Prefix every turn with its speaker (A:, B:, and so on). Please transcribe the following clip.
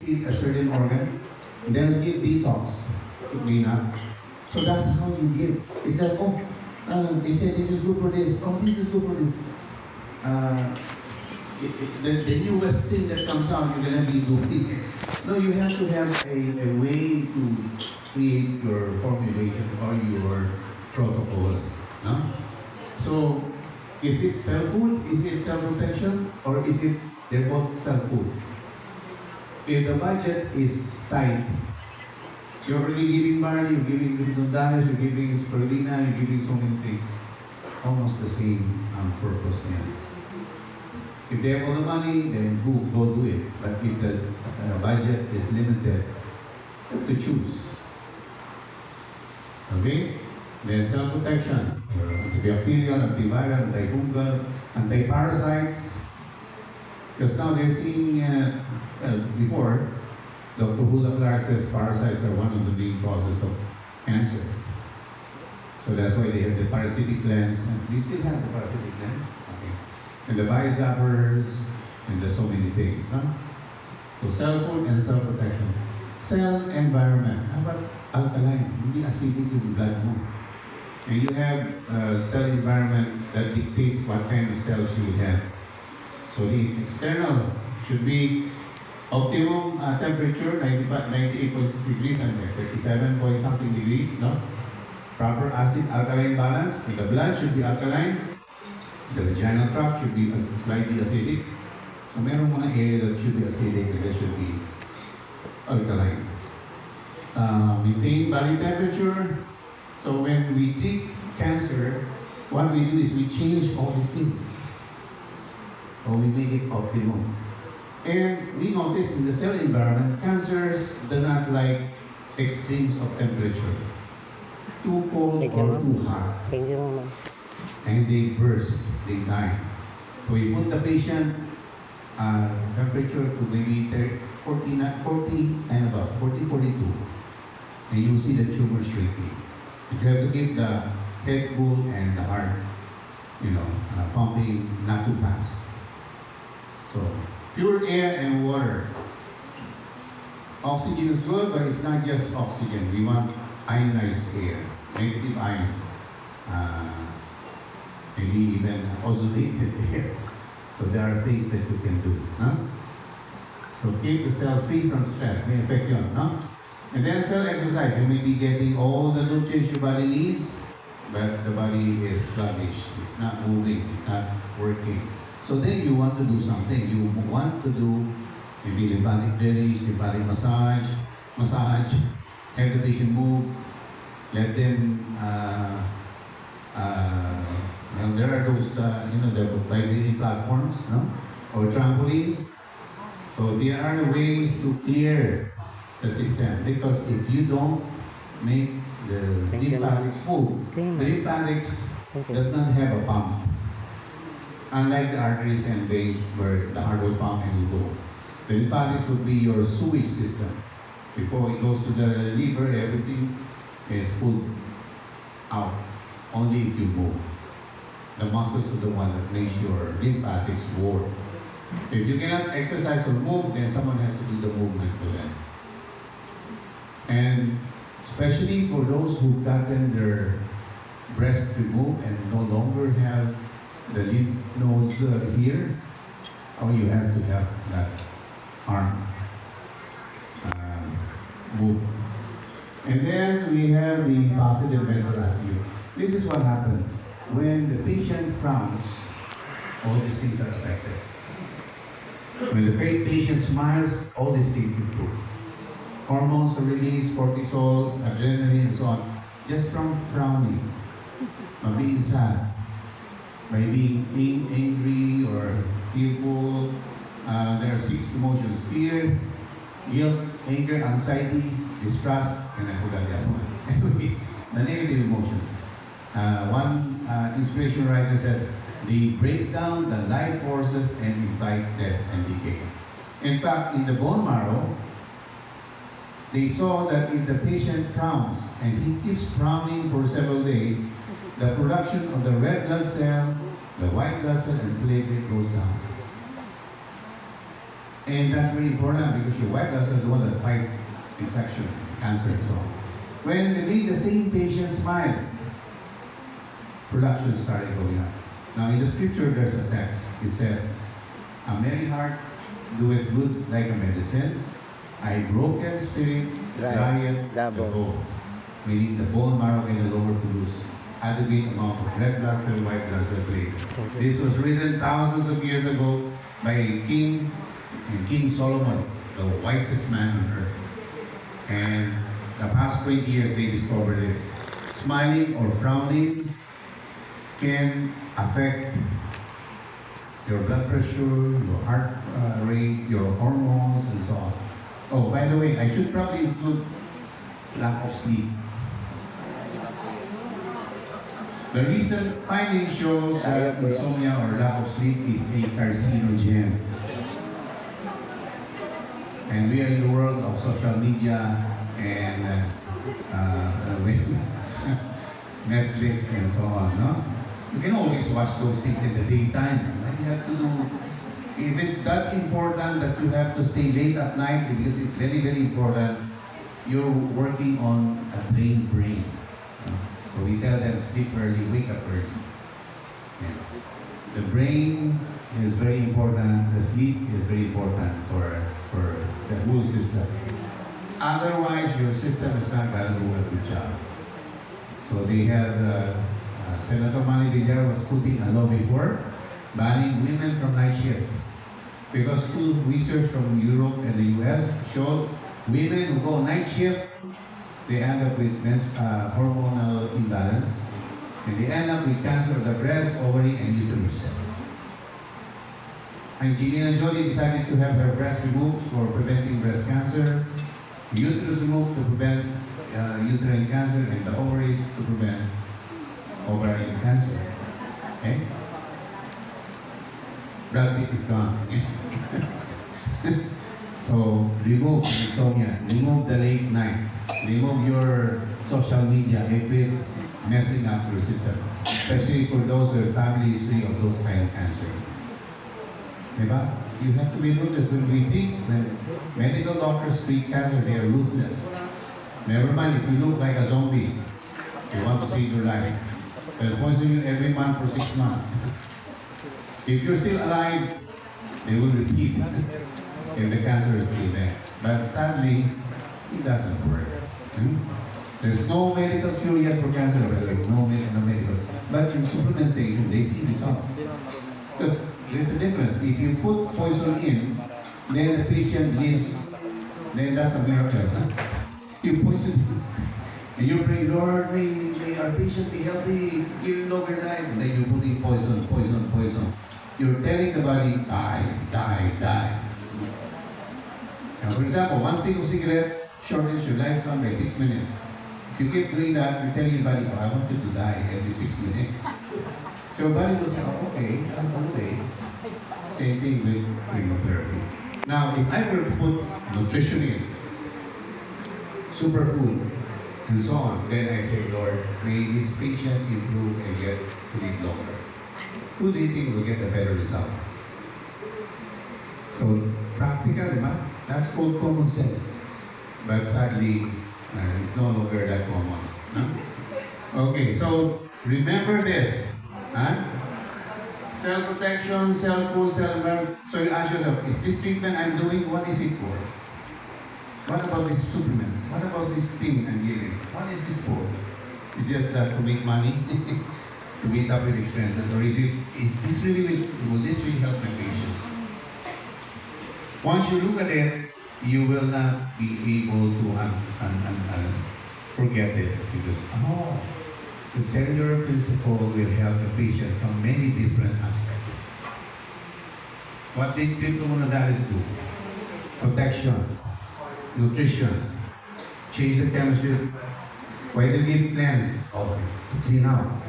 A: treat a certain organ, they'll give detox to clean up. So that's how you give. It's that, oh, they said this is good for this. Oh, this is good for this. Uh, the newest thing that comes out, you're gonna be doing. No, you have to have a way to create your formulation or your protocol. No? So, is it self-food? Is it self-protection? Or is it, they're both self-food? If the budget is tight, you're only giving barley, you're giving Lindales, you're giving spirulina, you're giving so many things. Almost the same purpose niya. If they have all the money, then go do it. But if the budget is limited, you have to choose. Okay? Then self-protection, antibacterial, antiviral, antifungal, anti-parasites. Because now they're seeing, before, Dr. Hula Clark says parasites are one of the main causes of cancer. So that's why they have the parasitic glands. And we still have the parasitic glands. Okay. And the biozappers, and there's so many things. Huh? So self-food and self-protection. Cell environment. How about alkaline? Hindi acidic yung blood mo. And you have a cell environment that dictates what kind of cells you will have. So the external should be optimum temperature, 98.6 degrees and 37 point something degrees, no? Proper acid-alkaline balance. And the blood should be alkaline. The vaginal tract should be slightly acidic. So merong mga area that should be acidic and that should be alkaline. Maintain body temperature. So when we treat cancer, what we do is we change all these things. Or we make it optimum. And we notice in the cell environment, cancers do not like extremes of temperature. Too cold or too hot.
B: Thank you, Mama.
A: And they burst, they die. So we put the patient temperature to maybe 40 and above, 40, 42. And you see the tumor shrinking. But you have to keep the head cool and the heart, pumping not too fast. So, pure air and water. Oxygen is good, but it's not just oxygen. We want ionized air, negative ions. Maybe even ozonated air. So there are things that you can do. Huh? So keep the cells free from stress. May affect you, no? And then cell exercise. You may be getting all the nutrients your body needs, but the body is sluggish. It's not moving. It's not working. So then you want to do something. You want to do maybe lymphatic drainage, lymphatic massage, have the patient move, let them, there are those, the vibrating platforms, no? Or trampoline. So there are ways to clear the system because if you don't make the lymphatics move, the lymphatics does not have a pump. Unlike the arteries and veins where the heart will pump and will go. The lymphatics would be your sewage system. Before it goes to the liver, everything is pulled out only if you move. The muscles are the one that makes your lymphatics work. If you cannot exercise or move, then someone has to do the movement for them. And especially for those who've gotten their breast removed and no longer have the lymph nodes here, you have to have that arm move. And then we have the positive mental attitude. This is what happens when the patient frowns. All these things are affected. When the patient smiles, all these things improve. Hormones are released, cortisol, adrenaline, and so on, just from frowning, by being sad, by being angry or fearful. There are 6 emotions: fear, guilt, anger, anxiety, distrust, and I forgot the other one. Anyway, the negative emotions. One inspirational writer says, they break down the life forces and invite death and decay. In fact, in the bone marrow, they saw that if the patient frowns and he keeps frowning for several days, the production of the red blood cell, the white blood cell, and platelet goes down. And that's very important because your white blood cell is the one that fights infection, cancer, and so on. When they made the same patient smile, production started going up. Now in the scripture, there's a text. It says, "A merry heart doeth good like a medicine. A broken spirit drieth the bone." Meaning the bone marrow in the lower to lose adequate amount of red blood cell, white blood cell platelets. This was written thousands of years ago by King Solomon, the wisest man on earth. And the past 20 years they discovered this. Smiling or frowning can affect your blood pressure, your heart rate, your hormones, and so on. Oh, by the way, I should probably include lack of sleep. The recent finding shows that insomnia or lack of sleep is a carcinogen. And we are in the world of social media and Netflix and so on, no? You can always watch those things in the daytime. But you have to do, if it's that important that you have to stay late at night, because it's very, very important, you're working on a brain. So we tell them sleep early, wake up early. Yeah. The brain is very important, the sleep is very important for the whole system. Otherwise, your system is not going to do a good job. So they have, Senator Manny Villar was putting a law before, banning women from night shift. Because school research from Europe and the US showed women who go night shift, they end up with hormonal imbalance, and they end up with cancer of the breast, ovary, and uterus. Angelina Jolie decided to have her breast removed for preventing breast cancer, uterus removed to prevent uterine cancer, and the ovaries to prevent ovarian cancer. Okay? Brad Pitt is gone. So remove insomnia, remove the late nights, remove your social media if it's messing up your system, especially for those who have family history of those kind of cancer. Diba? You have to be ruthless. When we think, when medical doctors treat cancer, they are ruthless. Never mind if you look like a zombie, they want to save your life. They'll poison you every month for 6 months. If you're still alive, they will repeat if the cancer is still there. But sadly, it doesn't work. There's no medical cure yet for cancer, by the way. No medical. But in supplementation, they see results. Because there's a difference. If you put poison in, then the patient lives, then that's a miracle. Huh? You poison, and you pray, Lord, may our patient be healthy, give longer life. And then you put in poison. You're telling the body, die. Now, for example, one stick of cigarette shortens your lifespan by 6 minutes. If you keep doing that, you're telling your body, I want you to die every 6 minutes. So your body will say, okay, I'm okay. Same thing with chemotherapy. Now, if I were to put nutrition in, superfood, and so on, then I say, Lord, may this patient improve and get to live longer. Who do you think will get a better result? So, practical, diba? That's called common sense. But sadly, it's no longer that common. Huh? Okay, so remember this. Huh? Self-protection, self-food, self-health. So you ask yourself, is this treatment I'm doing, what is it for? What about this supplement? What about this thing I'm giving? What is this for? It's just that to make money, to meet up with expenses, or is this really, will this really help my patient? Once you look at it, you will not be able to forget this because, the cellular principle will help the patient from many different aspects. What did cryptomonadalists do? Protection, nutrition, change the chemistry. Why do you give cleanse? To clean out.